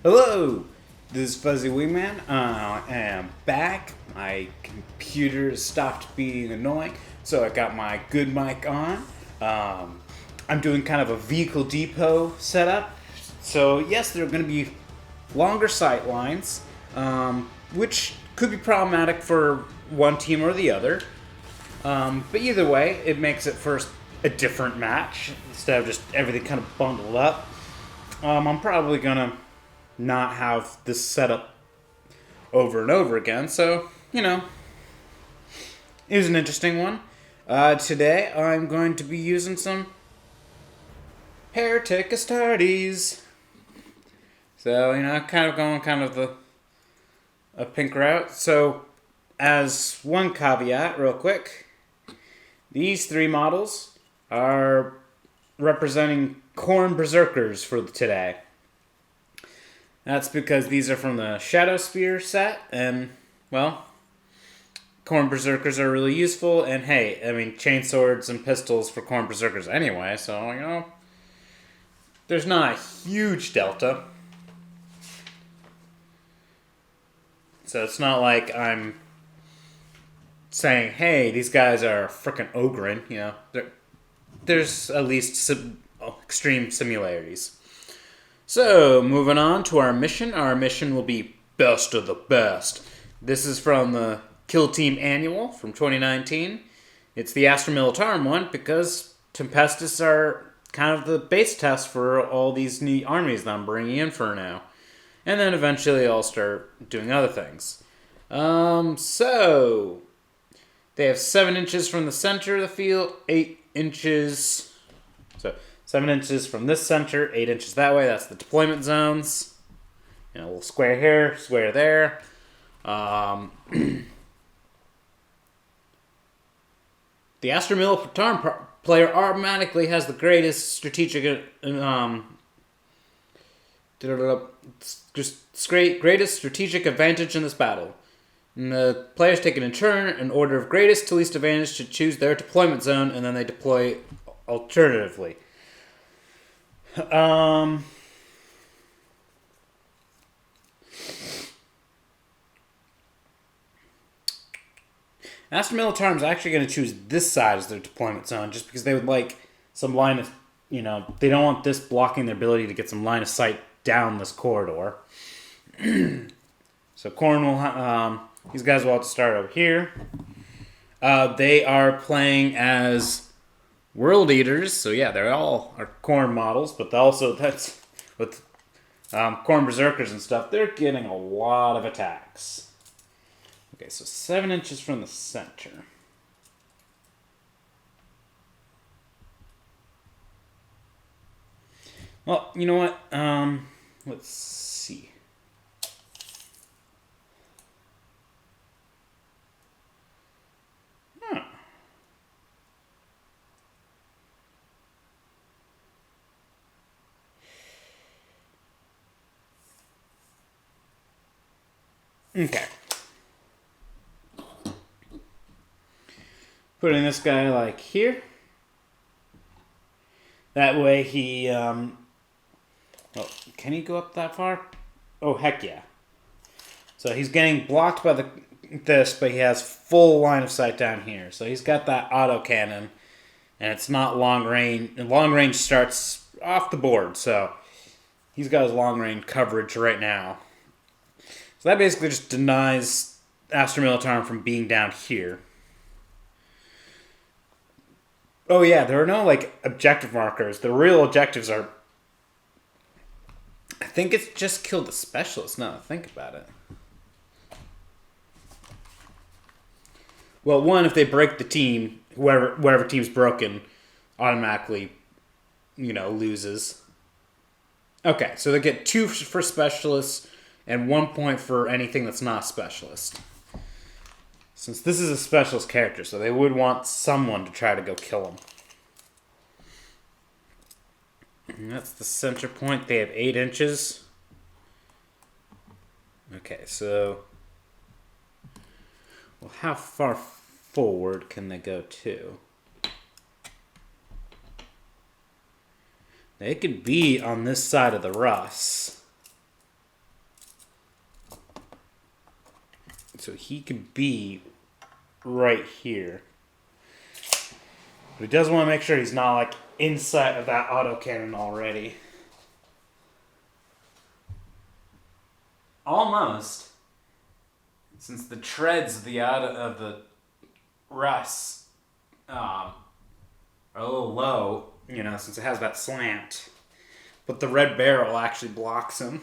Hello, this is Fuzzy Wingman. I am back. My computer stopped being annoying, so I got my good mic on. I'm doing kind of a vehicle depot setup. So yes, there are going to be longer sight lines, which could be problematic for one team or the other. But either way, it makes it for a different match instead of just everything kind of bundled up. I'm probably gonna not have this setup over and over again, so it was an interesting one. Today I'm going to be using some Heretics Astartes. So kind of going a pink route. So as one caveat, real quick, these three models are representing Khorne Berserkers for today. That's because these are from the Shadow Spear set, and, well, Khorne Berserkers are really useful, and hey, I mean, chainswords and pistols for Khorne Berserkers anyway, so, there's not a huge delta. So it's not like I'm saying, hey, these guys are frickin' ogrin, There's at least extreme similarities. So, moving on to our mission. Our mission will be Best of the Best. This is from the Kill Team Annual from 2019. It's the Astra Militarum one because Tempestus are kind of the base test for all these new armies that I'm bringing in for now. And then eventually I'll start doing other things. So they have 7 inches from the center of the field, 8 inches. So 7 inches from this center, 8 inches that way. That's the deployment zones. A little square here, square there. The Astra Militarum player automatically has the greatest strategic greatest strategic advantage in this battle. And the players take it in turn, in order of greatest to least advantage, to choose their deployment zone, and then they deploy alternatively. Astra Militarum is actually going to choose this side as their deployment zone, just because they would like some line of, they don't want this blocking their ability to get some line of sight down this corridor. So Khorne will, these guys will have to start over here. They are playing as World Eaters, so yeah, they all are Khorne models, but also that's with Khorne Berserkers and stuff, they're getting a lot of attacks. Okay, so 7 inches from the center. Well, you know what? Let's see. Huh. Okay. Putting this guy like here. That way he, can he go up that far? Oh, heck yeah. So he's getting blocked by this, but he has full line of sight down here. So he's got that autocannon, and it's not long range. And long range starts off the board, so he's got his long range coverage right now. So that basically just denies Astra Militarum from being down here. Oh yeah, there are no objective markers. The real objectives are, I think it's just kill the specialist now that I think about it. Well, one, if they break the team, whatever team's broken automatically, loses. Okay, so they get 2 for specialists and 1 point for anything that's not a specialist. Since this is a specialist character, so they would want someone to try to go kill him. And that's the center point. They have 8 inches. Okay, so... Well, how far forward can they go to? They could be on this side of the Russ. So he could be right here. But he does want to make sure he's not like inside of that autocannon already. Almost. Since the treads of the rust are a little low, you know, since it has that slant. But the red barrel actually blocks him.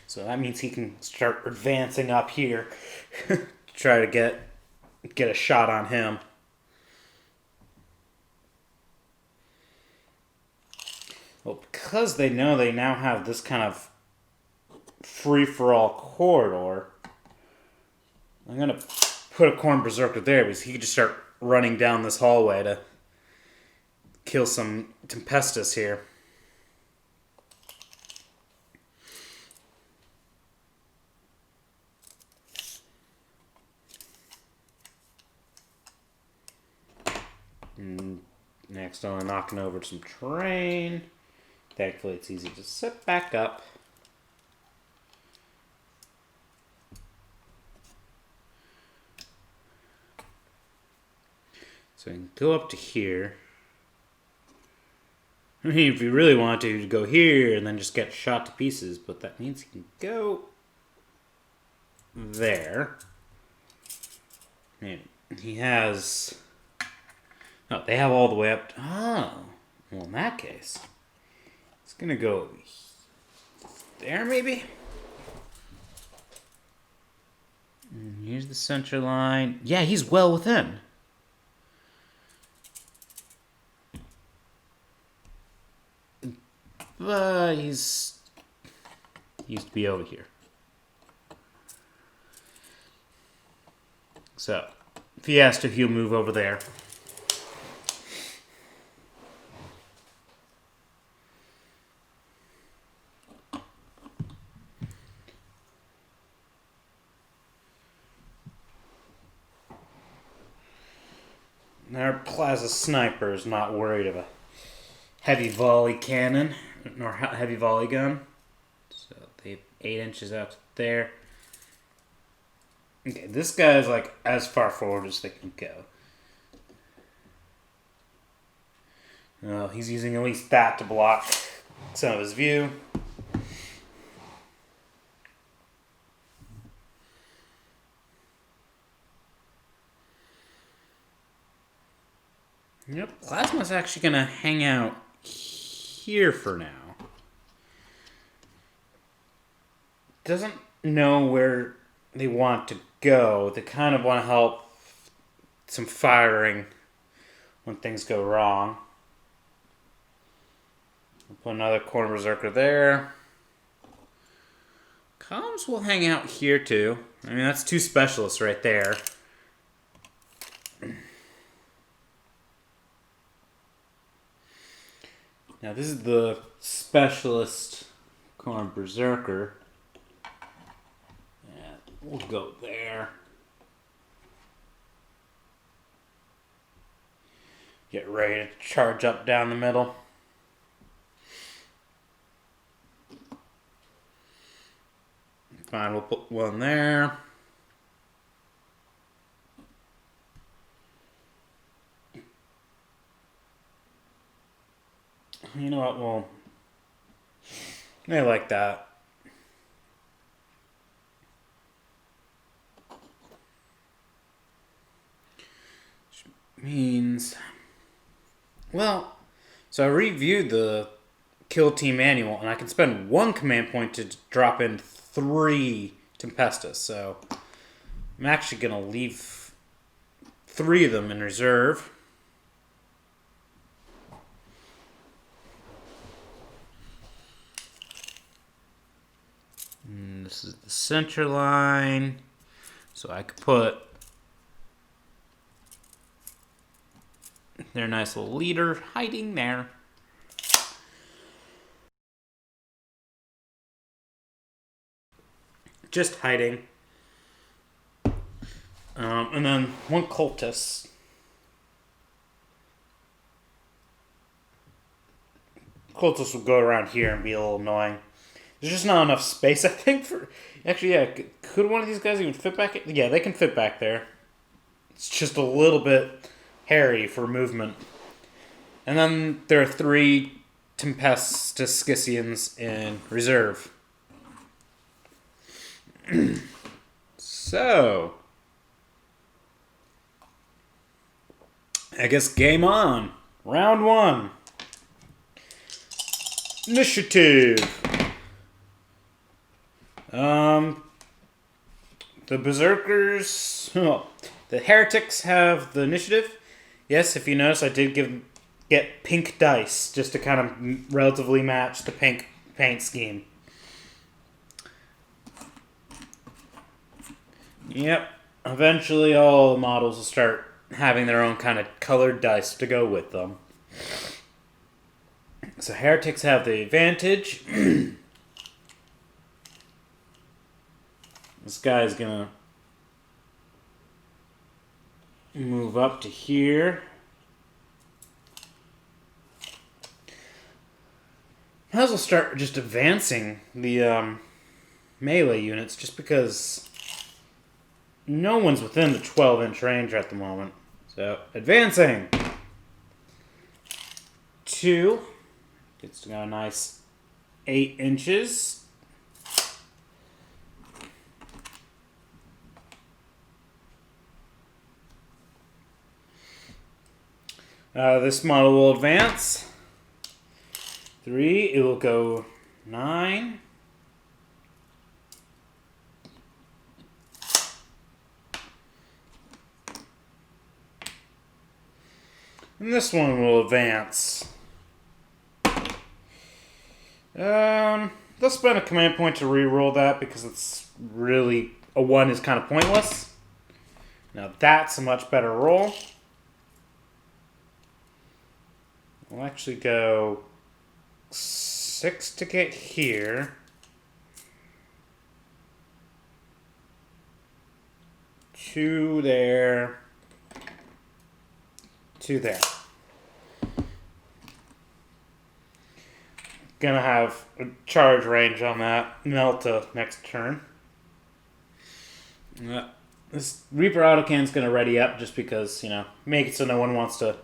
So that means he can start advancing up here. Try to get a shot on him. Well, because they know they now have this kind of free-for-all corridor, I'm going to put a Khorne Berserker there because he can just start running down this hallway to kill some Tempestus here. Next, I'm knocking over some terrain. Thankfully, it's easy to set back up. So I can go up to here. I mean, if you really want to go here and then just get shot to pieces, but that means you can go there. And he has... Oh, they have all the way up. Oh, well, in that case, it's going to go there, maybe? And here's the center line. Yeah, he's well within. But he used to be over here. So, if he has to, he'll move over there. Our Plaza Sniper is not worried of a heavy volley cannon, nor heavy volley gun. So they have 8 inches out there. Okay, this guy is like as far forward as they can go. Well, he's using at least that to block some of his view. Yep, Plasma's actually going to hang out here for now. Doesn't know where they want to go. They kind of want to help some firing when things go wrong. We'll put another Khorne Berserker there. Comms will hang out here too. I mean, that's 2 specialists right there. Now this is the specialist Khorne Berserker. Yeah, we'll go there. Get ready to charge up down the middle. Fine, we'll put one there. You know what, well, I like that. Which means, well, so I reviewed the kill team manual, and I can spend 1 command point to drop in 3 Tempestus, so I'm actually going to leave 3 of them in reserve. And this is the center line, so I could put their nice little leader hiding there. Just hiding. And then 1 cultist. Cultist will go around here and be a little annoying. There's just not enough space, I think, for... Actually, yeah, could one of these guys even fit back? Yeah, they can fit back there. It's just a little bit hairy for movement. And then there are 3 Tempestus in reserve. So, I guess game on. Round 1. Initiative. The Berserkers... Oh, the Heretics have the initiative. Yes, if you notice, I did get pink dice just to kind of relatively match the pink paint scheme. Yep. Eventually all the models will start having their own kind of colored dice to go with them. So Heretics have the advantage. This guy's gonna move up to here. Might as well start just advancing the melee units, just because no one's within the 12-inch range at the moment. So, advancing. 2. Gets to go a nice 8 inches. This model will advance. 3. It will go 9. And this one will advance. They'll spend a command point to re-roll that because it's really... A 1 is kind of pointless. Now that's a much better roll. We'll actually go 6 to get here. 2 there. 2 there. Gonna have a charge range on that Melta next turn. This Reaper autocannon's gonna ready up just because, you know, make it so no one wants to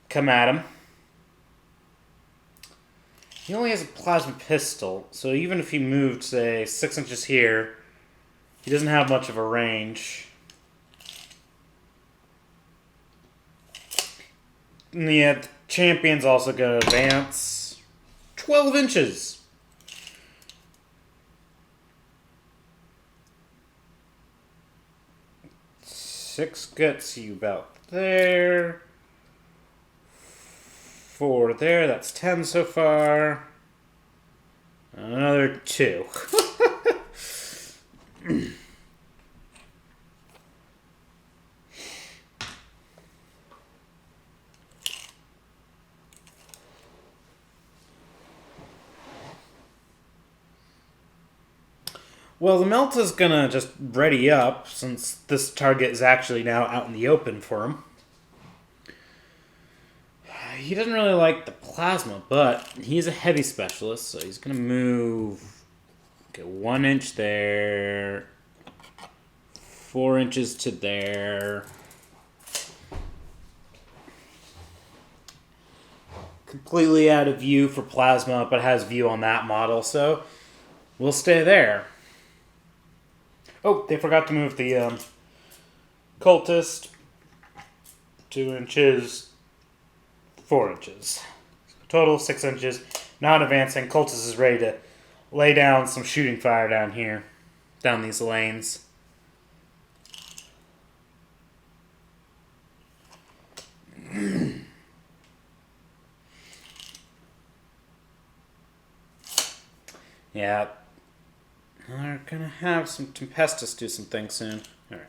come at him. He only has a plasma pistol, so even if he moved, say, 6 inches here, he doesn't have much of a range. And yeah, the champion's also going to advance 12 inches. Six gets you about there. 4 there, that's 10 so far. Another 2. Well, the Melta's gonna just ready up since this target is actually now out in the open for him. He doesn't really like the plasma, but he's a heavy specialist, so he's going to move... Okay, 1 inch there. 4 inches to there. Completely out of view for plasma, but has view on that model, so we'll stay there. Oh, they forgot to move the cultist. 2 inches... 4 inches. Total 6 inches. Not advancing. Cultist is ready to lay down some shooting fire down here. Down these lanes. Yeah. We're gonna have some Tempestus do some things soon. Alright.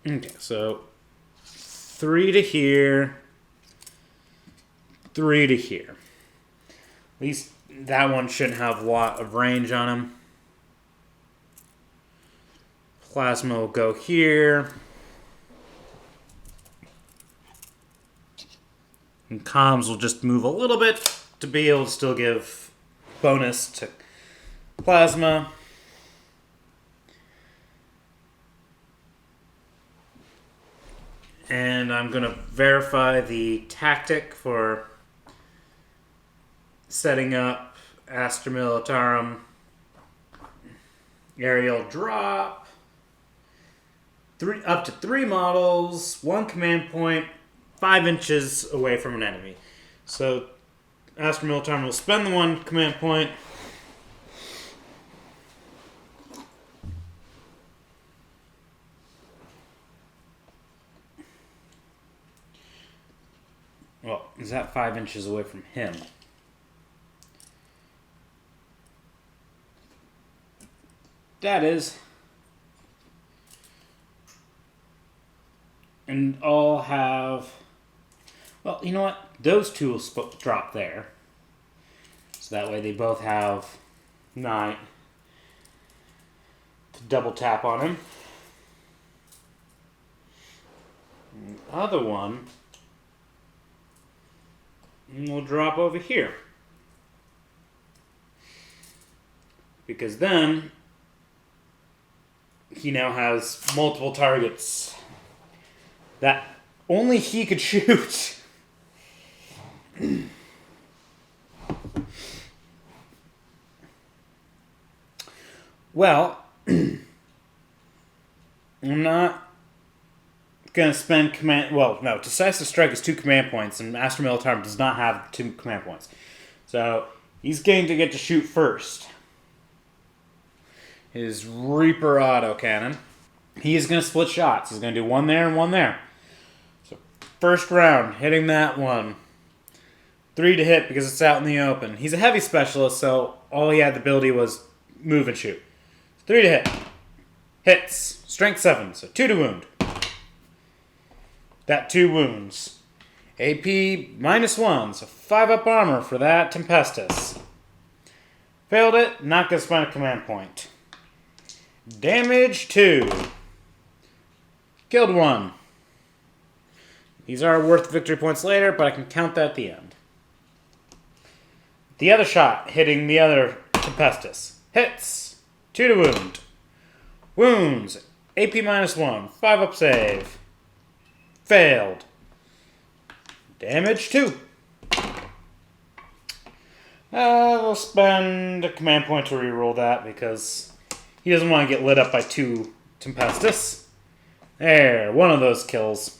Okay, so 3 to here, 3 to here. At least that one shouldn't have a lot of range on him. Plasma will go here. And comms will just move a little bit to be able to still give bonus to plasma. And I'm going to verify the tactic for setting up Astra Militarum aerial drop. Up to 3 models, 1 command point, 5 inches away from an enemy. So Astra Militarum will spend the 1 command point. Well, is that 5 inches away from him? That is. And I'll have... Well, you know what? Those two will drop there. So that way they both have 9 to double tap on him. And the other one will drop over here. Because then he now has multiple targets that only he could shoot. Well, I'm not going to spend command... Well, no, Decisive Strike is 2 command points, and Astra Militarum does not have 2 command points. So, he's going to get to shoot first. His Reaper autocannon. He is going to split shots. He's going to do 1 there and 1 there. So, first round, hitting that one. 3 to hit because it's out in the open. He's a heavy specialist, so all he had the ability was move and shoot. 3 to hit. Hits. Strength 7, so 2 to wound. That 2 wounds. AP -1, so 5 up armor for that Tempestus. Failed it, not going to spend a command point. Damage 2. Killed 1. These are worth victory points later, but I can count that at the end. The other shot hitting the other Tempestus. Hits. 2 to wound. Wounds. AP -1. 5 up save. Failed. Damage 2. We'll spend a command point to reroll that because he doesn't want to get lit up by 2 Tempestus. There, one of those kills.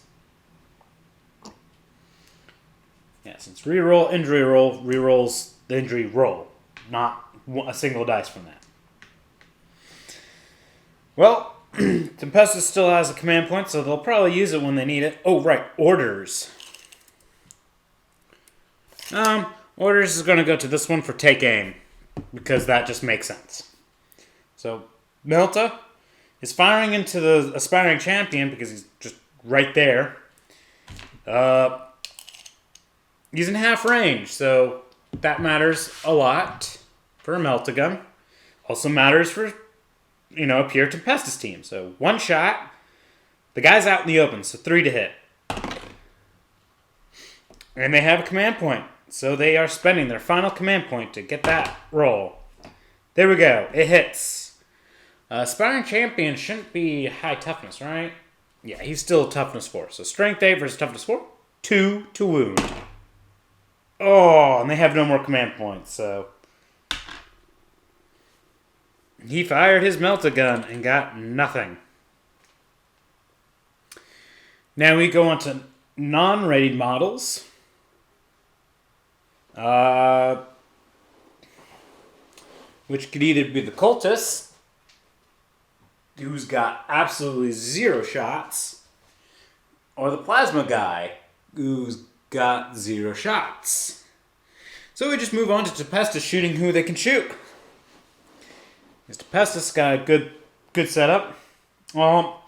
Yeah, since reroll, injury roll, rerolls the injury roll, not a single dice from that. Well, Tempestus still has a command point, so they'll probably use it when they need it. Oh, right, orders. Orders is going to go to this one for take aim, because that just makes sense. So, Melta is firing into the aspiring champion because he's just right there. He's in half range, so that matters a lot for a meltagun. Also matters for, a pure Tempestus team. So 1 shot, the guy's out in the open, so 3 to hit. And they have a command point, so they are spending their final command point to get that roll. There we go, it hits. Aspiring champion shouldn't be high toughness, right? Yeah, he's still toughness 4. So strength 8 versus toughness 4, 2 to wound. Oh, and they have no more command points, so he fired his meltagun and got nothing. Now we go on to non-rated models. Which could either be the cultist, who's got absolutely 0 shots, or the plasma guy, who's got 0 shots. So we just move on to Tempestus shooting who they can shoot. Because Tempestus got a good setup. Well,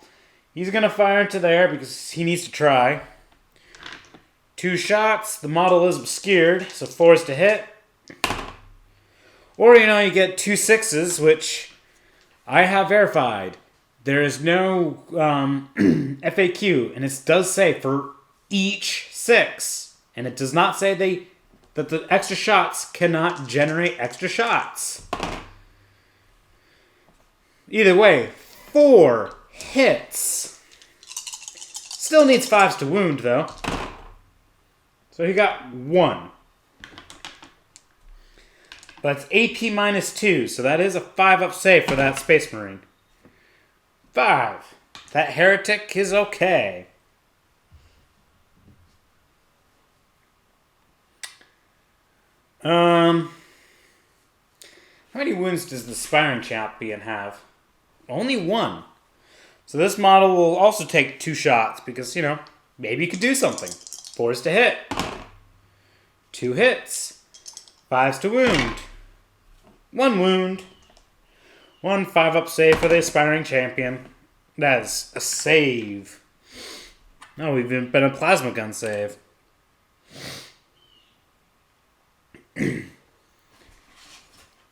he's going to fire into there because he needs to try. 2 shots, the model is obscured, so 4 is to hit. Or, you get 2 6s, which I have verified. There is no FAQ, and it does say for each 6. And it does not say that the extra shots cannot generate extra shots. Either way, 4 hits. Still needs 5s to wound, though. So he got 1. But it's AP minus 2, so that is a 5-up save for that Space Marine. 5. That Heretic is okay. How many wounds does the Aspiring Champion have? Only 1. So this model will also take 2 shots because, you know, maybe you could do something. 4s to hit. 2 hits. 5s to wound. 1 wound. 1 5-up save for the Aspiring Champion. That is a save. No, we've been a plasma gun save.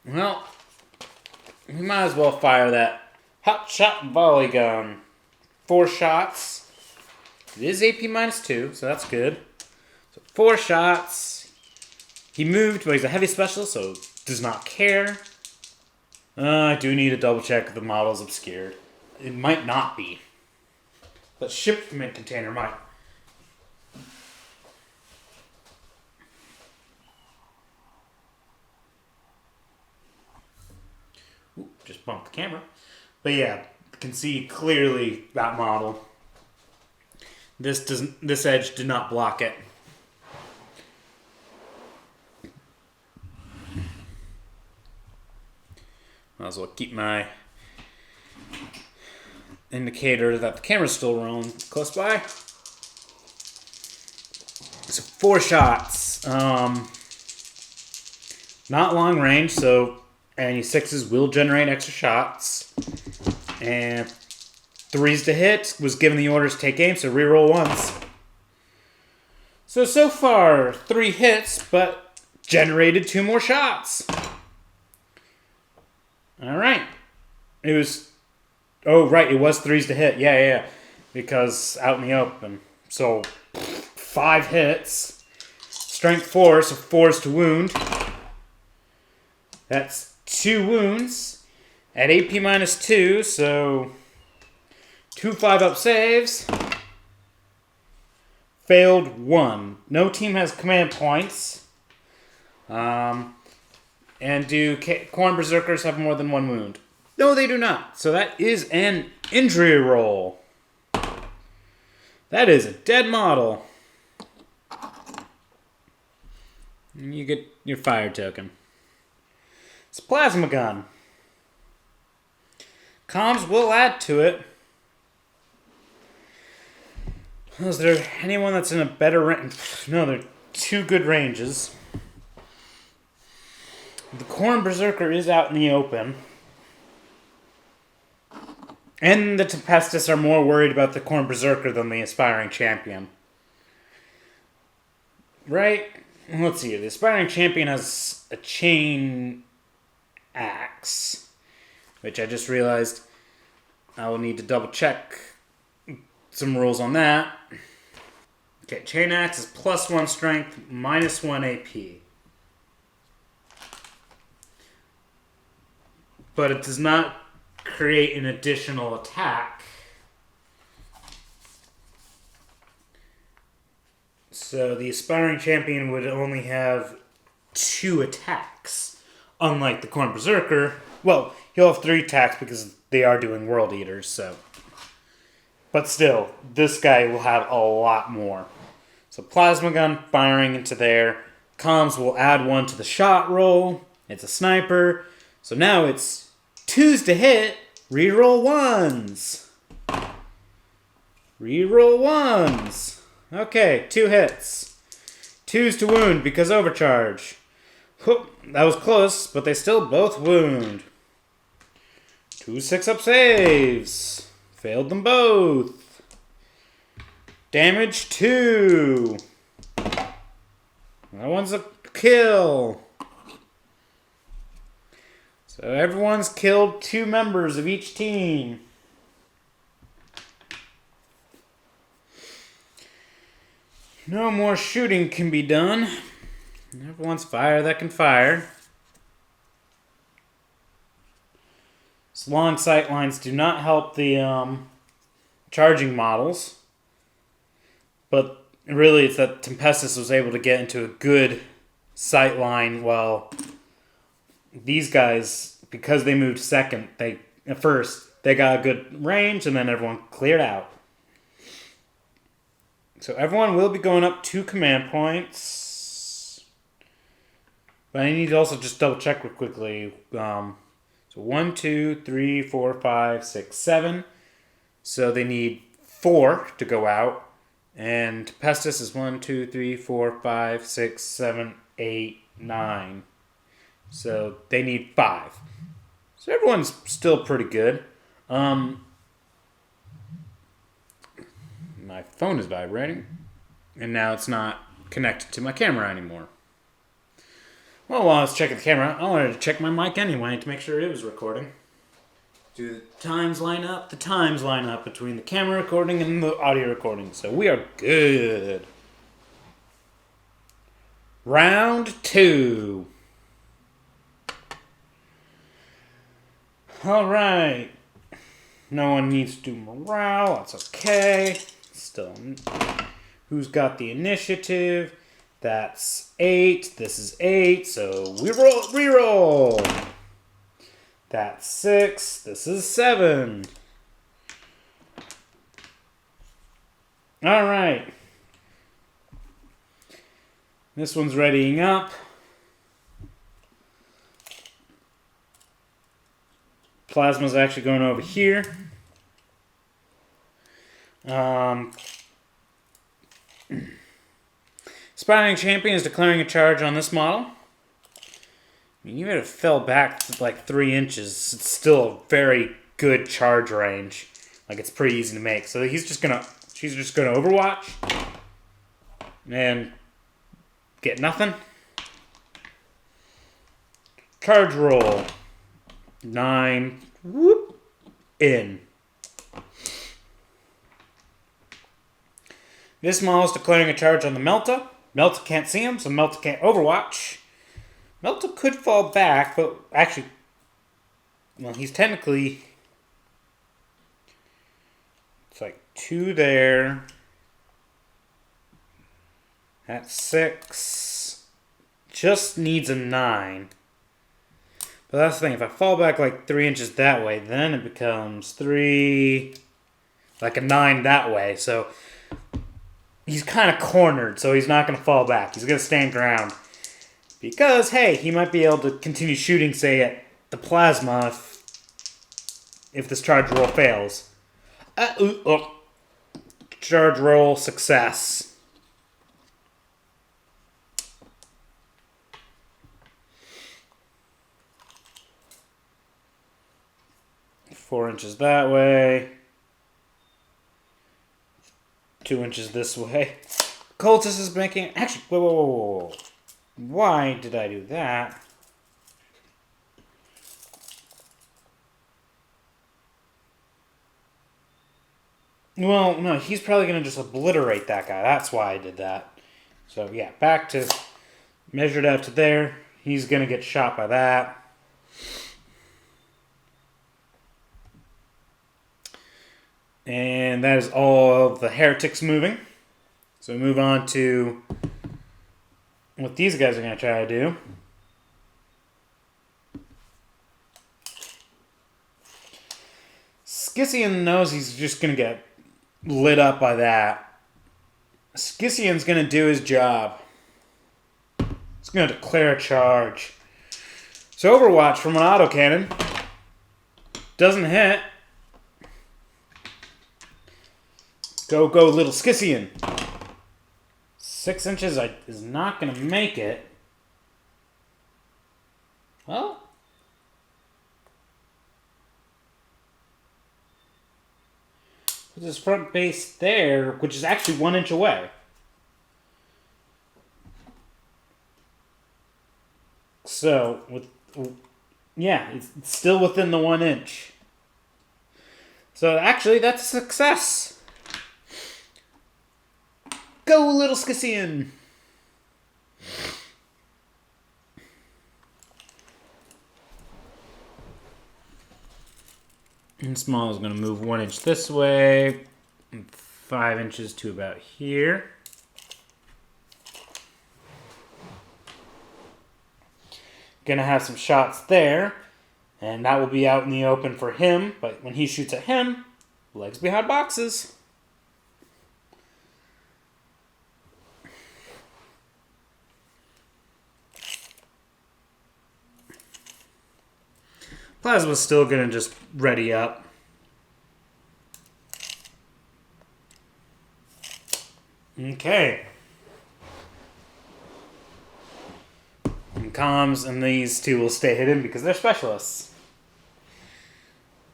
Well, we might as well fire that hot shot volley gun. 4 shots. It is AP minus 2, so that's good. So 4 shots. He moved, but he's a heavy specialist, so does not care. I do need to double check if the model's obscured. It might not be. But shipment container might. Ooh, just bumped the camera. But yeah, you can see clearly that model. This edge did not block it. Might as well keep my indicator that the camera's still rolling close by. So 4 shots. Not long range, so any 6s will generate extra shots. And 3s to hit was given the orders to take aim, so reroll once. So far, 3 hits, but generated 2 more shots. Alright. It was... Oh, right, it was 3s to hit. Yeah. Because out in the open. So, 5 hits. Strength 4, so 4s to wound. That's 2 wounds. At AP minus 2, so... 2 5-up saves. Failed 1. No team has command points. And do Khorne Berserkers have more than 1 wound? No, they do not. So that is an injury roll. That is a dead model. And you get your fire token. It's a plasma gun. Comms will add to it. Is there anyone that's in a better range? No, there are 2 good ranges. The Khorne Berserker is out in the open. And the Tempestus are more worried about the Khorne Berserker than the Aspiring Champion. Right? Let's see. The Aspiring Champion has a chainaxe, which I just realized I will need to double check some rules on that. Okay, chainaxe is +1 strength, -1 AP. But it does not create an additional attack. So the Aspiring Champion would only have 2 attacks. Unlike the Khorne Berserker. Well, he'll have 3 attacks because they are doing World Eaters, so. But still, this guy will have a lot more. So plasma gun firing into there. Comms will add 1 to the shot roll. It's a sniper. So now it's 2s to hit. Reroll 1s. Reroll 1s. Okay, 2 hits. 2s to wound because overcharge. Whoop, that was close, but they still both wound. 2 6-up saves. Failed them both. Damage 2. That one's a kill. So everyone's killed 2 members of each team. No more shooting can be done. Everyone's fire that can fire. These long sight lines do not help the charging models. But really, it's that Tempestus was able to get into a good sight line while these guys, because they moved second, at first they got a good range and then everyone cleared out. So everyone will be going up 2 command points. But I need to also just double check real quickly. So 1, 2, 3, 4, 5, 6, 7. So they need 4 to go out. And Tempestus is 1, 2, 3, 4, 5, 6, 7, 8, 9. So they need 5. So everyone's still pretty good. My phone is vibrating. And now it's not connected to my camera anymore. Well, while I was checking the camera, I wanted to check my mic anyway to make sure it was recording. Do the times line up? The times line up between the camera recording and the audio recording. So we are good. Round 2. Alright. No one needs to do morale. That's okay. Still, who's got the initiative? That's 8. This is 8. So we reroll. That's 6. This is 7. Alright. This one's readying up. Plasma's actually going over here. Aspiring Champion is declaring a charge on this model. I mean, even if it fell back like 3 inches, it's still a very good charge range. Like, it's pretty easy to make. So she's just gonna Overwatch and get nothing. Charge roll. 9. Whoop. In. This model is declaring a charge on the Melta. Melta can't see him, so Melta can't Overwatch. Melta could fall back, but actually, well, he's technically, it's like 2 there. That's 6. Just needs a 9. But that's the thing, if I fall back like 3 inches that way, then it becomes 3, like a 9 that way. So he's kind of cornered, so he's not going to fall back. He's going to stand ground. Because, hey, he might be able to continue shooting, say, at the plasma if this charge roll fails. Charge roll success. Four inches that way. 2 inches this way. Cultist is making... Actually, whoa. Why did I do that? Well, no, he's probably going to just obliterate that guy. That's why I did that. So, yeah, back to... Measured out to there. He's going to get shot by that. And that is all of the heretics moving. So we move on to what these guys are going to try to do. Scion knows he's just going to get lit up by that. Scion's going to do his job. He's going to declare a charge. So Overwatch from an autocannon. Doesn't hit. Go, little Scion. 6 inches is not going to make it. Well. Put his front base there, which is actually 1 inch away. So, it's still within the 1 inch. So, actually, that's a success. Go, little scion! And small is going to move 1 inch this way, and 5 inches to about here. Going to have some shots there, and that will be out in the open for him, but when he shoots at him, legs behind boxes. Plasma's still going to just ready up. Okay. And comms and these two will stay hidden because they're specialists.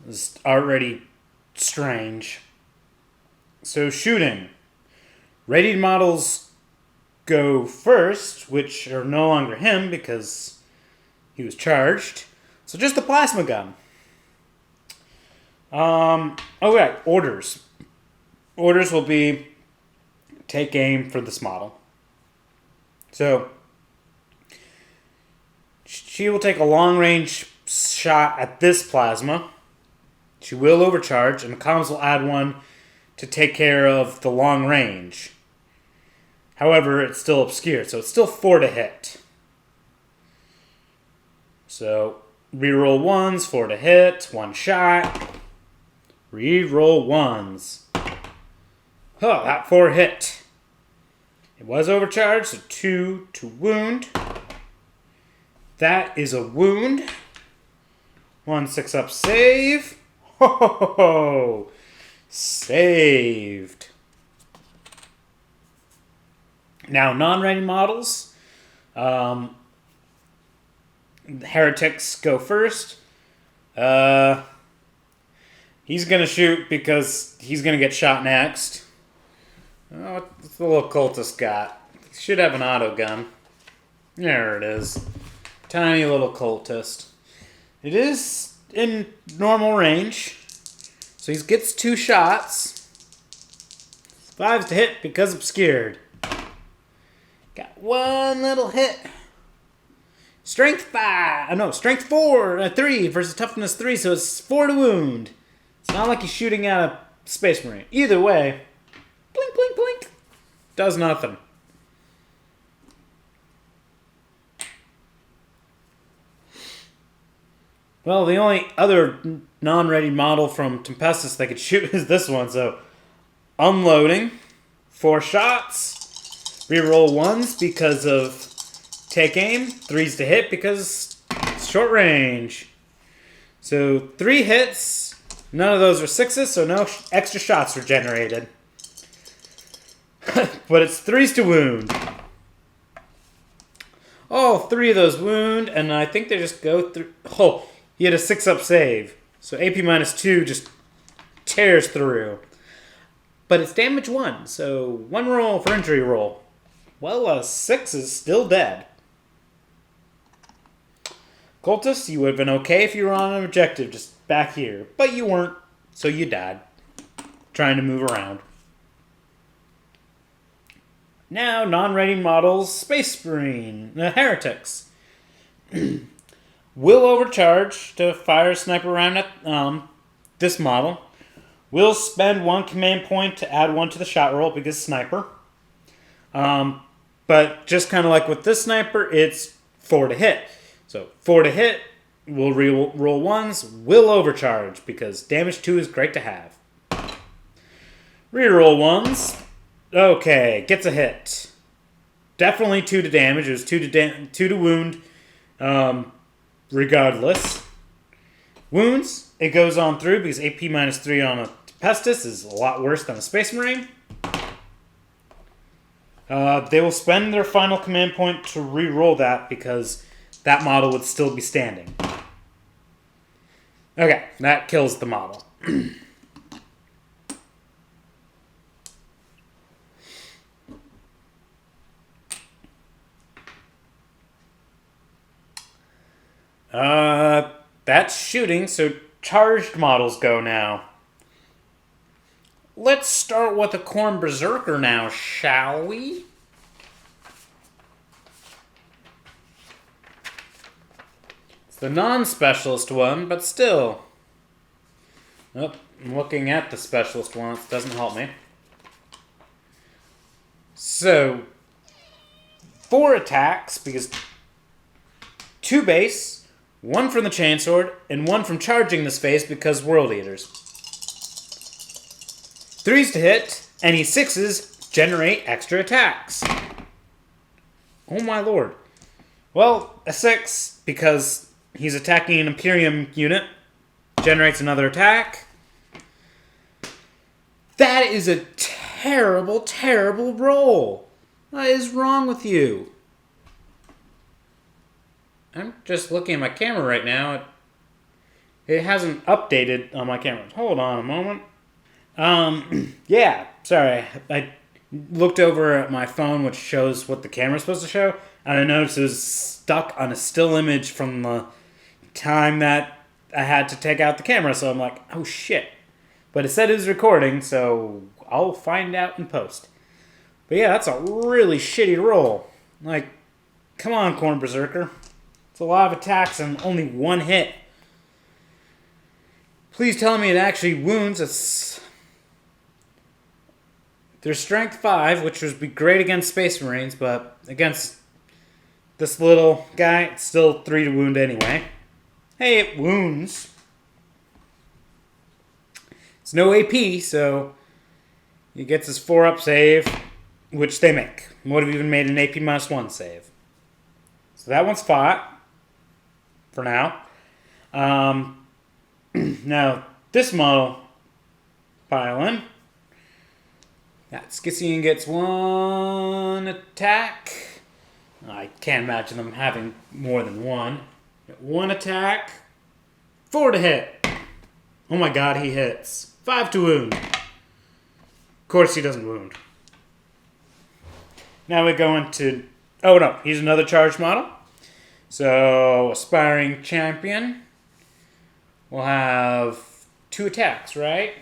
This is already strange. So shooting. Readied models go first, which are no longer him because he was charged. So just the plasma gun. Okay, orders. Orders will be take aim for this model. So she will take a long range shot at this plasma. She will overcharge, and the comms will add one to take care of the long range. However, it's still obscured, so it's still 4 to hit. So reroll 1s, 4 to hit, 1 shot. Reroll 1s. Oh, that 4 hit. It was overcharged, so 2 to wound. That is a wound. 1 6-up save. Ho ho ho ho! Saved. Now, non-ready models. Heretics go first. He's going to shoot because he's going to get shot next. Oh, what's the little cultist got? He should have an autogun. There it is. Tiny little cultist. It is in normal range. So he gets 2 shots. 5's to hit because obscured. Got 1 little hit. Strength 5. No, strength 4. 3 versus toughness 3, so it's 4 to wound. It's not like he's shooting at a space marine. Either way, blink, blink, blink. Does nothing. Well, the only other non-ready model from Tempestus that could shoot is this one. So, unloading. 4 shots. Reroll 1s because of take aim. 3s to hit because it's short range. So, 3 hits. None of those are 6s, so no extra shots were generated. But it's 3s to wound. Oh, 3 of those wound, and I think they just go through. Oh, he had a 6-up save. So AP -2 just tears through. But it's damage 1, so 1 roll for injury roll. Well, a 6 is still dead. Cultist, you would have been okay if you were on an objective just back here. But you weren't, so you died. Trying to move around. Now, non-ready models, Space Marine, Heretics. Will overcharge to fire a sniper round at this model. Will spend 1 command point to add 1 to the shot roll because sniper. But just kind of like with this sniper, it's 4 to hit. So 4 to hit, will roll 1s, will overcharge because damage 2 is great to have. Reroll 1s. Okay, gets a hit. Definitely 2 to damage. It was 2 to wound. Regardless. Wounds, it goes on through because AP -3 on a Tempestus is a lot worse than a Space Marine. They will spend their final command point to re-roll that because that model would still be standing. Okay, that kills the model. That's shooting, so charged models go now. let's start with the Khorne Berserker now, shall we? It's the non-specialist one, but still. Oh, I'm looking at the specialist one. It doesn't help me. So, 4 attacks, because 2 base, 1 from the chainsword, and 1 from charging this phase because World Eaters. 3s to hit, any 6s generate extra attacks. Oh my lord. Well, a 6, because he's attacking an Imperium unit, generates another attack. That is a terrible, terrible roll. What is wrong with you? I'm just looking at my camera right now. It hasn't updated on my camera. Hold on a moment. Yeah, sorry. I looked over at my phone, which shows what the camera's supposed to show, and I noticed it was stuck on a still image from the time that I had to take out the camera, so I'm like, oh shit. But it said it was recording, so I'll find out in post. But yeah, that's a really shitty roll. Like, come on, Khorne Berserker. It's a lot of attacks and only 1 hit. Please tell me it actually wounds. There's strength 5, which would be great against Space Marines, but against this little guy, it's still 3 to wound anyway. Hey, it wounds. It's no AP, so he gets his 4-up save, which they make. Would have even made an AP -1 save. So that one's fought. For now. Now, this model, pile-in. That Scythian gets 1 attack. I can't imagine them having more than 1. 1 attack. 4 to hit. Oh my god, he hits. 5 to wound. Of course he doesn't wound. Now we go into... Oh no, he's another charged model. So, Aspiring Champion will have 2 attacks, right?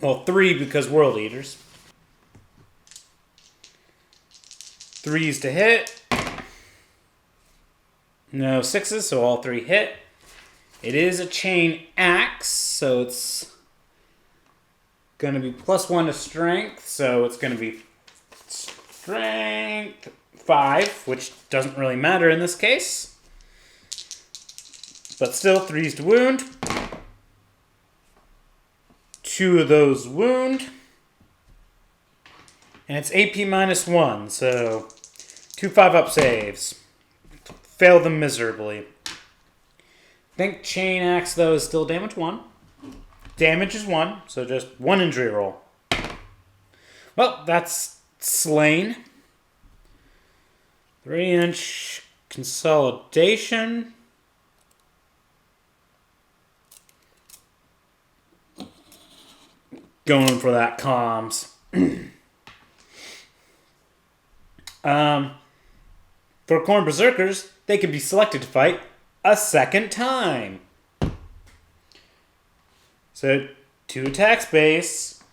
Well, 3 because World Eaters. 3s to hit. No 6s, so all 3 hit. It is a chainaxe, so it's going to be +1 to strength, so it's going to be strength 5, which doesn't really matter in this case. But still, 3s to wound. 2 of those wound. And it's AP -1, so 2 5-up saves. Fail them miserably. I think chainaxe, though, is still damage 1. Damage is 1, so just 1 injury roll. Well, that's slain. 3-inch consolidation. Going for that comms. For Khorne Berserkers, they can be selected to fight a second time. So, 2 attacks base,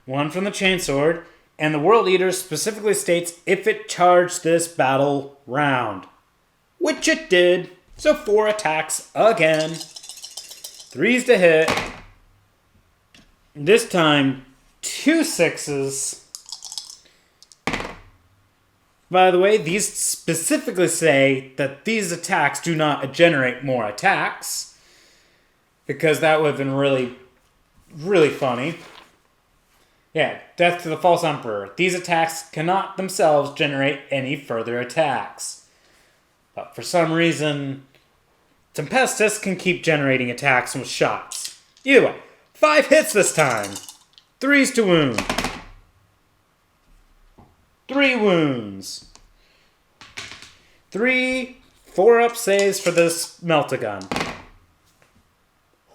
1 from the chainsword, and the World Eater specifically states if it charged this battle round. Which it did. So 4 attacks again. 3s to hit. This time, 2 6s. By the way, these specifically say that these attacks do not generate more attacks. Because that would have been really, really funny. Yeah, Death to the False Emperor. These attacks cannot themselves generate any further attacks. But for some reason, Tempestus can keep generating attacks with shots. Either way, 5 hits this time. 3s to wound. 3 wounds. 3 4-up saves for this meltagun.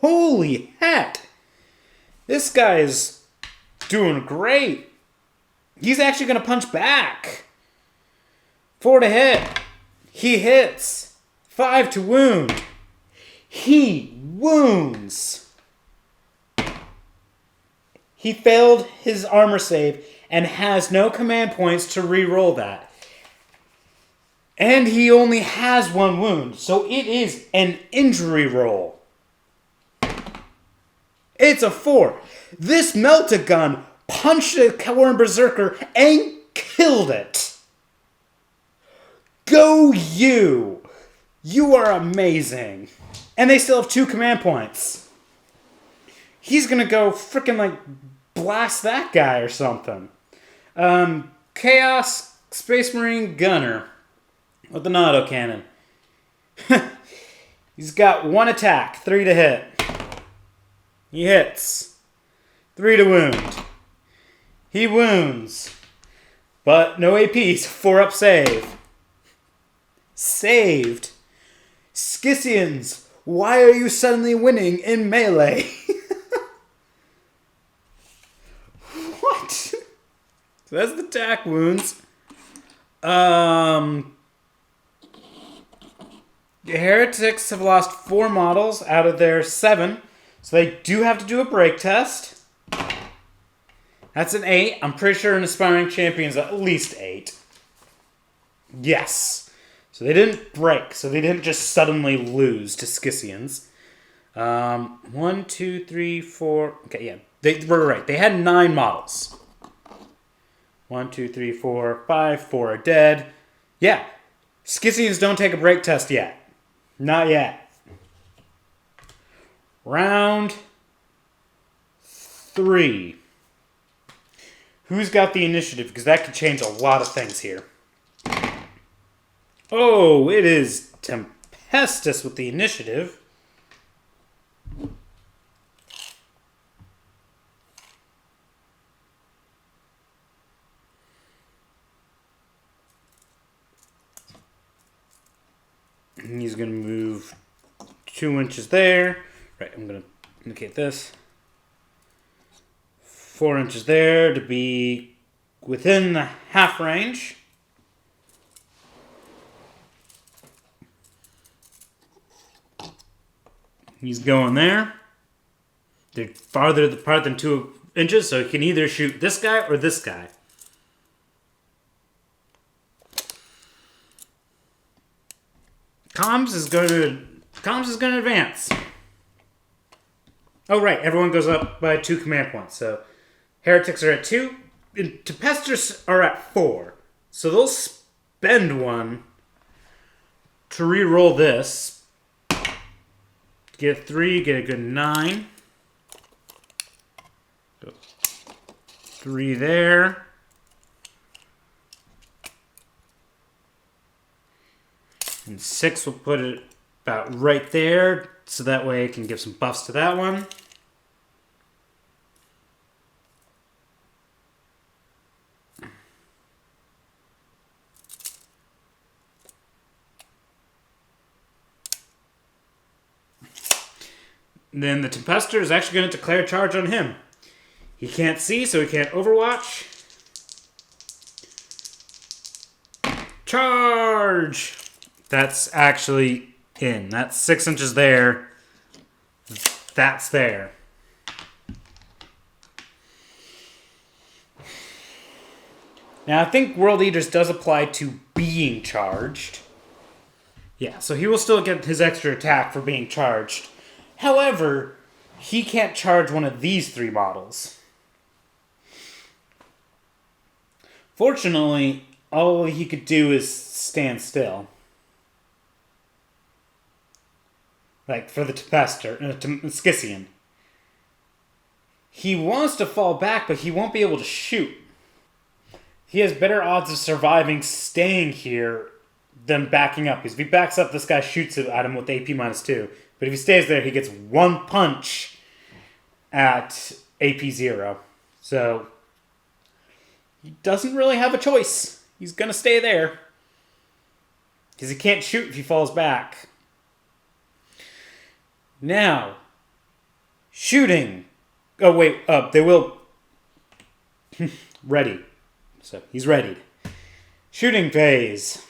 Holy heck! This guy is doing great. He's actually going to punch back. 4 to hit. He hits. 5 to wound. He wounds. He failed his armor save and has no command points to re-roll that. And he only has 1 wound, so it is an injury roll. It's a 4. This meltagun punched a Khorne Berserker and killed it. Go you! You are amazing. And they still have 2 command points. He's gonna go frickin' like blast that guy or something. Chaos Space Marine Gunner with an autocannon. He's got 1 attack, 3 to hit. He hits. 3 to wound. He wounds. But no APs, 4 up save. Saved. Scions, why are you suddenly winning in melee? What? So that's the attack wounds. The Heretics have lost 4 models out of their 7. So they do have to do a break test. That's an 8. I'm pretty sure an aspiring champion's at least 8. Yes. So they didn't break. So they didn't just suddenly lose to Scions. 1, 2, 3, 4. Okay, yeah. They were right. They had 9 models. 1, 2, 3, 4, 5. 4 are dead. Yeah. Scions don't take a break test yet. Not yet. Round 3. Who's got the initiative? Because that could change a lot of things here. Oh, it is Tempestus with the initiative. And he's going to move 2 inches there. Right, I'm going to indicate this. 4 inches there to be within the half range. He's going there. They're farther apart than 2 inches, so he can either shoot this guy or this guy. Comms is going to advance. Oh, right. Everyone goes up by 2 command points. So, Heretics are at 2. And Tempestors are at 4. So, they'll spend 1 to re-roll this. Get a 3, get a good 9. 3 there. And 6 will put it about right there. So that way it can give some buffs to that one. Then the Tempestor is actually going to declare charge on him. He can't see, so he can't overwatch. Charge! That's actually in. That's 6 inches there. That's there. Now, I think World Eaters does apply to being charged. Yeah, so he will still get his extra attack for being charged. However, he can't charge one of these 3 models. Fortunately, all he could do is stand still. Like for the Tempestor, Scion. He wants to fall back, but he won't be able to shoot. He has better odds of surviving staying here than backing up. Because if he backs up, this guy shoots at him with AP -2. But if he stays there, he gets 1 punch at AP 0. So, he doesn't really have a choice. He's going to stay there. Because he can't shoot if he falls back. Now, shooting. Oh, wait. They will. Ready. So, he's readied. Shooting phase.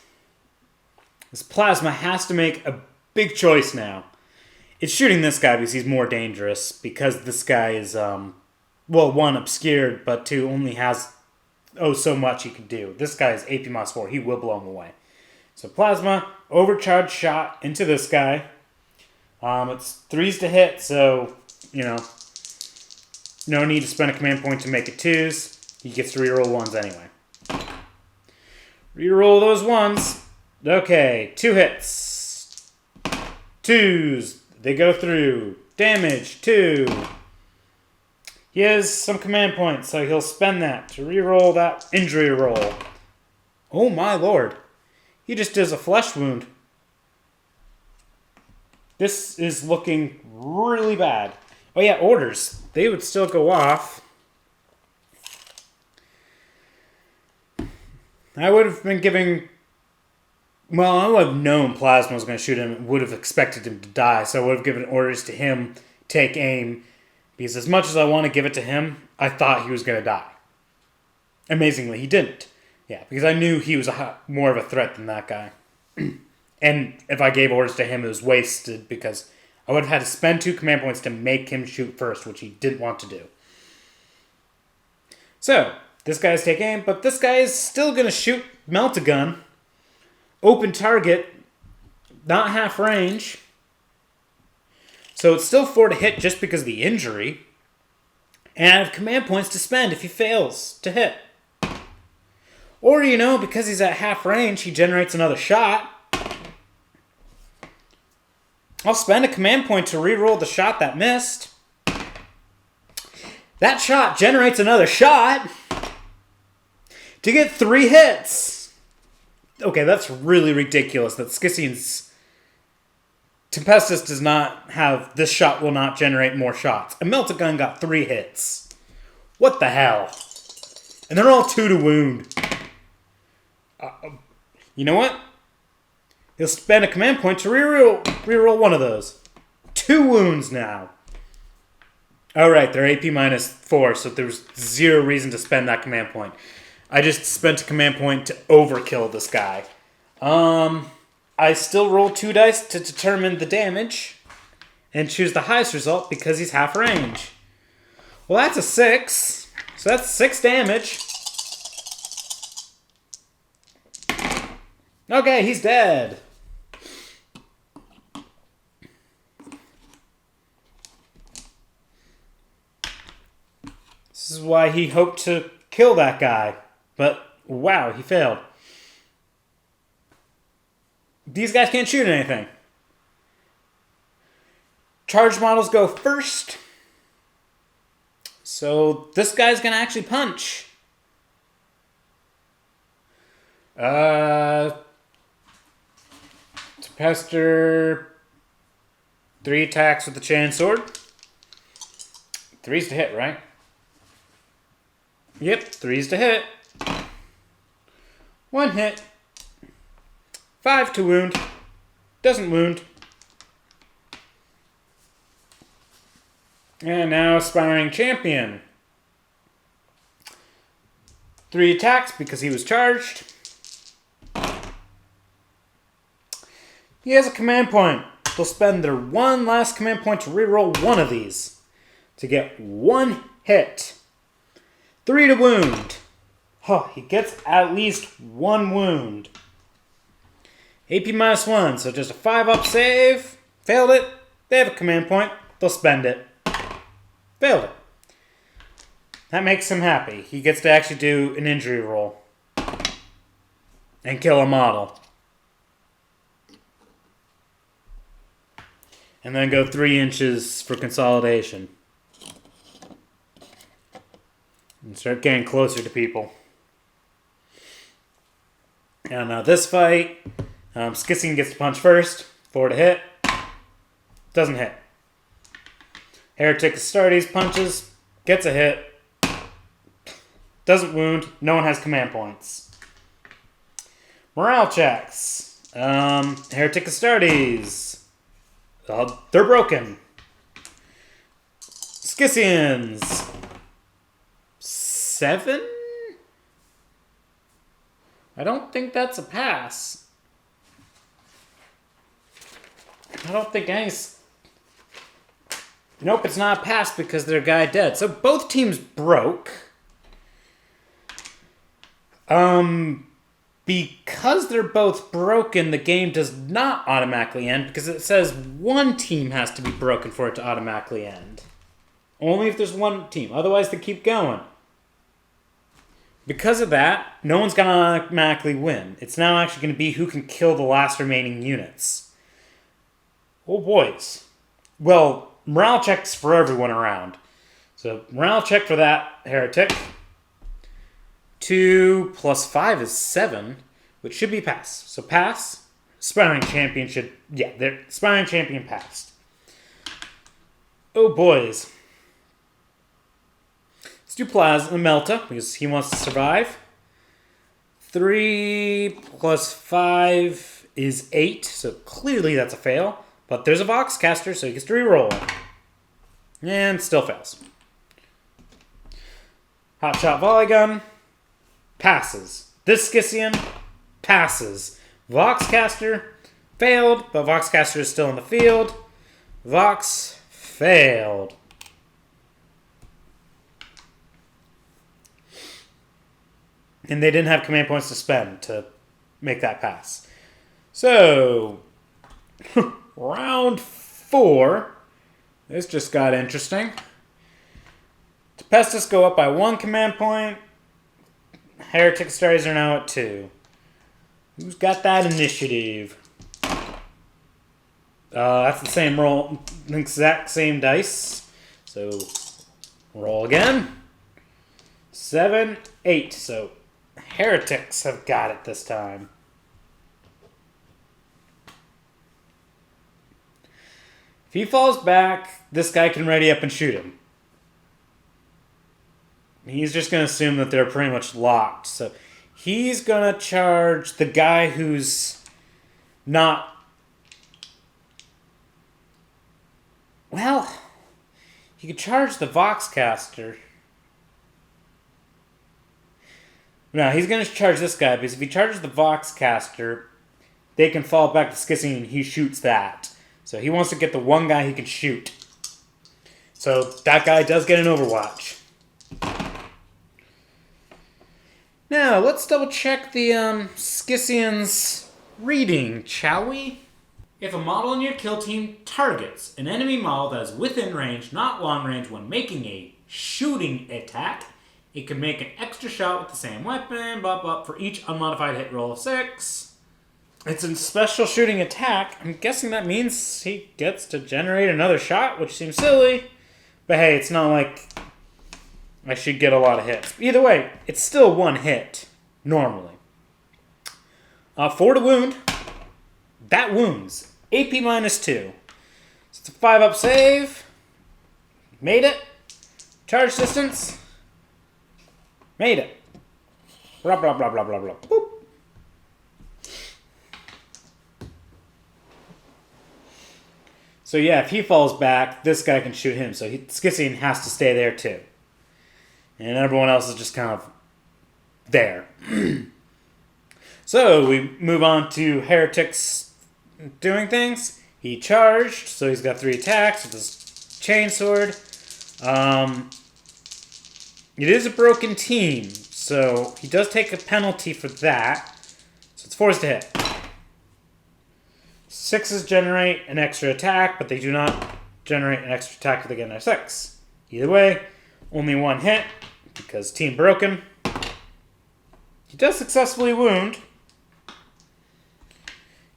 This plasma has to make a big choice now. It's shooting this guy because he's more dangerous. Because this guy is, well, one, obscured, but two, only has so much he can do. This guy is AP minus 4. He will blow him away. So plasma, overcharged shot into this guy. It's 3s to hit, so, no need to spend a command point to make it 2s. He gets to reroll 1s anyway. Reroll those 1s. Okay, 2 hits. 2s. They go through. Damage, 2. He has some command points, so he'll spend that to reroll that injury roll. Oh my lord. He just does a flesh wound. This is looking really bad. Oh yeah, orders. They would still go off. I would have been giving... Well, I would have known Plasma was going to shoot him. Would have expected him to die, so I would have given orders to him, take aim. Because as much as I want to give it to him, I thought he was going to die. Amazingly, he didn't. Yeah, because I knew he was more of a threat than that guy. And if I gave orders to him, it was wasted because I would have had to spend 2 command points to make him shoot first, which he didn't want to do. So, this guy's take aim, but this guy is still going to shoot meltagun. Open target, not half range. So it's still 4 to hit just because of the injury. And I have command points to spend if he fails to hit. Or, because he's at half range, he generates another shot. I'll spend a command point to reroll the shot that missed. That shot generates another shot to get 3 hits. Okay, that's really ridiculous that Scission's Tempestus does not have... This shot will not generate more shots. A meltagun got 3 hits. What the hell? And they're all 2 to wound. You know what? He'll spend a command point to reroll one of those. 2 wounds now. Alright, they're AP minus 4, so there's 0 reason to spend that command point. I just spent a command point to overkill this guy. I still roll 2 dice to determine the damage. And choose the highest result because he's half range. Well, that's a 6. So that's 6 damage. Okay, he's dead. This is why he hoped to kill that guy. But, wow, he failed. These guys can't shoot anything. Charged models go first. So, this guy's going to actually punch. Tempestor, 3 attacks with the chainsword. 3's to hit, right? Yep, 3's to hit. 1 hit. 5 to wound. Doesn't wound. And now Aspiring Champion. 3 attacks because he was charged. He has a command point. They'll spend their 1 last command point to reroll 1 of these. To get 1 hit. 3 to wound. Oh, he gets at least 1 wound. AP minus 1, so just a 5-up save. Failed it. They have a command point. They'll spend it. Failed it. That makes him happy. He gets to actually do an injury roll. And kill a model. And then go 3 inches for consolidation. And start getting closer to people. And now this fight, Scission gets to punch first. 4 to hit. Doesn't hit. Heretics Astartes punches. Gets a hit. Doesn't wound. No one has command points. Morale checks. Heretic Astartes. They're broken. Scissions. 7? I don't think that's a pass. I don't think any... Nope, it's not a pass because their guy dead. So both teams broke. Because they're both broken, the game does not automatically end because it says one team has to be broken for it to automatically end. Only if there's one team. Otherwise, they keep going. Because of that, no one's going to automatically win. It's now actually going to be who can kill the last remaining units. Oh, boys. Well, morale checks for everyone around. So, morale check for that, Heretic. 2 plus 5 is 7, which should be pass. So pass. Aspiring champion should... Yeah, their aspiring champion passed. Oh, boys. Let's do Plasma Melta, because he wants to survive. 3 plus 5 is 8, so clearly that's a fail. But there's a Voxcaster, so he gets to reroll. And still fails. Hotshot volley gun. Passes. This Scion passes. Voxcaster failed, but Voxcaster is still in the field. Vox failed. And they didn't have command points to spend to make that pass. So, round 4. This just got interesting. Tempestus go up by 1 command point. Heretic Stars are now at 2. Who's got that initiative? That's the same roll, exact same dice. So, roll again. 7, 8. So, Heretics have got it this time. If he falls back, this guy can ready up and shoot him. He's just going to assume that they're pretty much locked. So he's going to charge the guy who's not... Well, he could charge the Voxcaster. No, he's going to charge this guy, because if he charges the Voxcaster, they can fall back to Skissing and he shoots that. So he wants to get the one guy he can shoot. So that guy does get an Overwatch. Now, let's double check the Skission's reading, shall we? If a model in your kill team targets an enemy model that is within range, not long range, when making a shooting attack, it can make an extra shot with the same weapon, blah, blah, for each unmodified hit roll of 6. It's a special shooting attack. I'm guessing that means he gets to generate another shot, which seems silly. But hey, it's not like I should get a lot of hits. Either way, it's still 1 hit, normally. 4 to wound. That wounds. AP minus 2. So it's a 5-up save. Made it. Charge distance. Made it. Blah, blah, blah, blah, blah, blah. Boop. So yeah, if he falls back, this guy can shoot him. So Skission has to stay there too. And everyone else is just kind of there. So we move on to Heretics doing things. He charged, so he's got 3 attacks with his chainsword. It is a broken team, so he does take a penalty for that. So it's forced to hit. 6s generate an extra attack, but they do not generate an extra attack if they get another 6. Either way, only 1 hit, because team broken. He does successfully wound.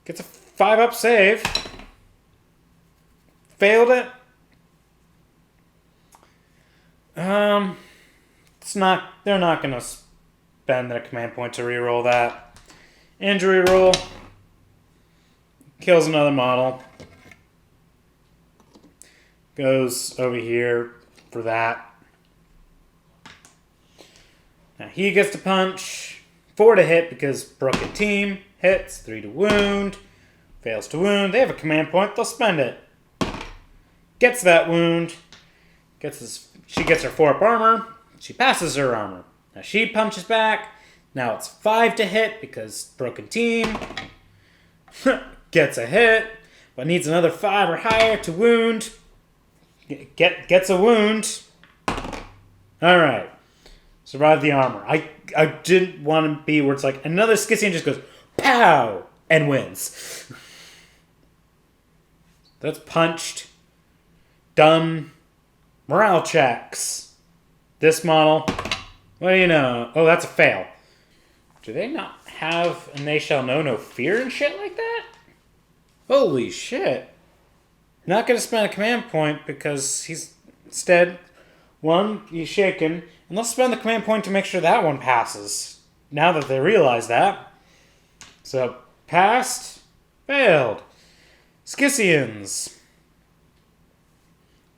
Gets a 5-up save. Failed it. They're not going to spend their command point to reroll that. Injury roll. Kills another model. Goes over here for that. Now he gets to punch. 4 to hit because broken team. Hits. 3 to wound. Fails to wound. They have a command point. They'll spend it. Gets that wound. She gets her 4-up armor. She passes her armor. Now she punches back. Now it's 5 to hit because broken team. Gets a hit, but needs another 5 or higher to wound. Gets a wound. All right. Survive the armor. I didn't want to be where it's like another Scythian just goes pow and wins. That's punched. Done. Morale checks. This model. What do you know? Oh, that's a fail. Do they not have and they shall know no fear and shit like that? Holy shit. Not going to spend a command point because he's instead, one, he's shaken, and let's spend the command point to make sure that one passes. Now that they realize that. So, passed, failed. Scythians.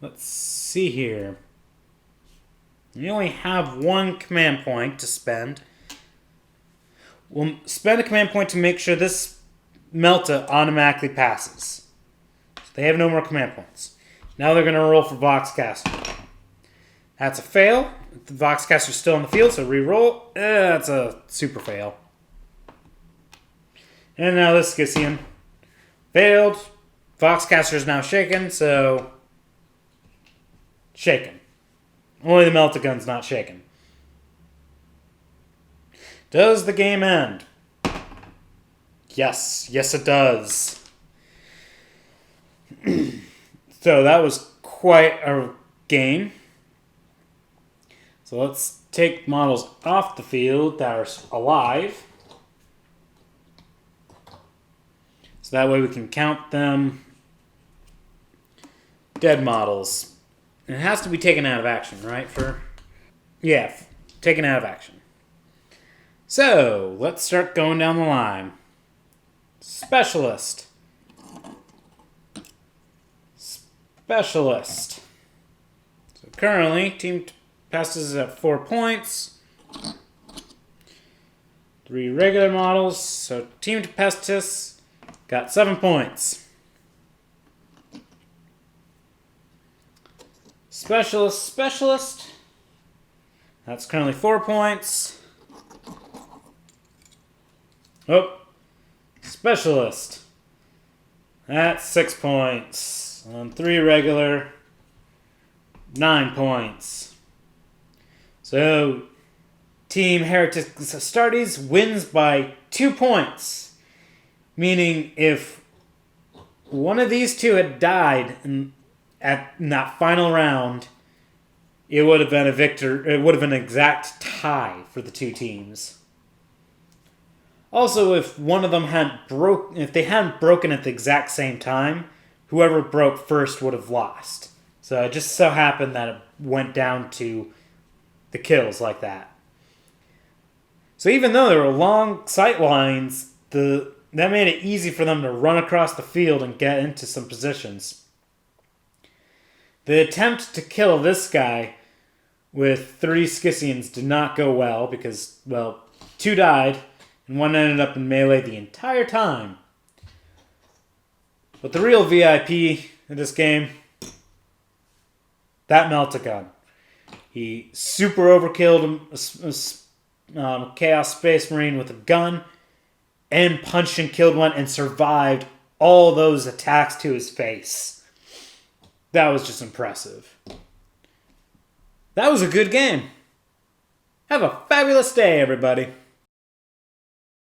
Let's see here. You only have one command point to spend. We'll spend a command point to make sure this Melta automatically passes. So they have no more command points. Now they're going to roll for Voxcaster. That's a fail. The Voxcaster's still in the field, so re-roll. That's a super fail. And now this Scythian. Failed. Voxcaster is now shaken, so... shaken. Only the meltagun's not shaken. Does the game end? Yes. Yes, it does. So that was quite a game. So let's take models off the field that are alive. So that way we can count them dead models. And it has to be taken out of action, right? Yeah, taken out of action. So, let's start going down the line. Specialist. Specialist. So currently, Team Tempestus is at 4 points. 3 regular models. So Team Tempestus got 7 points. Specialist. That's currently 4 points. Oh, Specialist. That's 6 points. On 3 regular, 9 points. So, Team Heretics Astartes wins by 2 points. Meaning, if one of these two had died in that final round, it would have been a victor. It would have been an exact tie for the two teams. Also, if one of them if they hadn't broken at the exact same time, whoever broke first would have lost. So it just so happened that it went down to the kills like that. So even though there were long sight lines, that made it easy for them to run across the field and get into some positions. The attempt to kill this guy with 3 Scythians did not go well because, 2 died. And one ended up in melee the entire time. But the real VIP in this game, that meltagun. He super overkilled a Chaos Space Marine with a gun, and punched and killed one, and survived all those attacks to his face. That was just impressive. That was a good game. Have a fabulous day, everybody.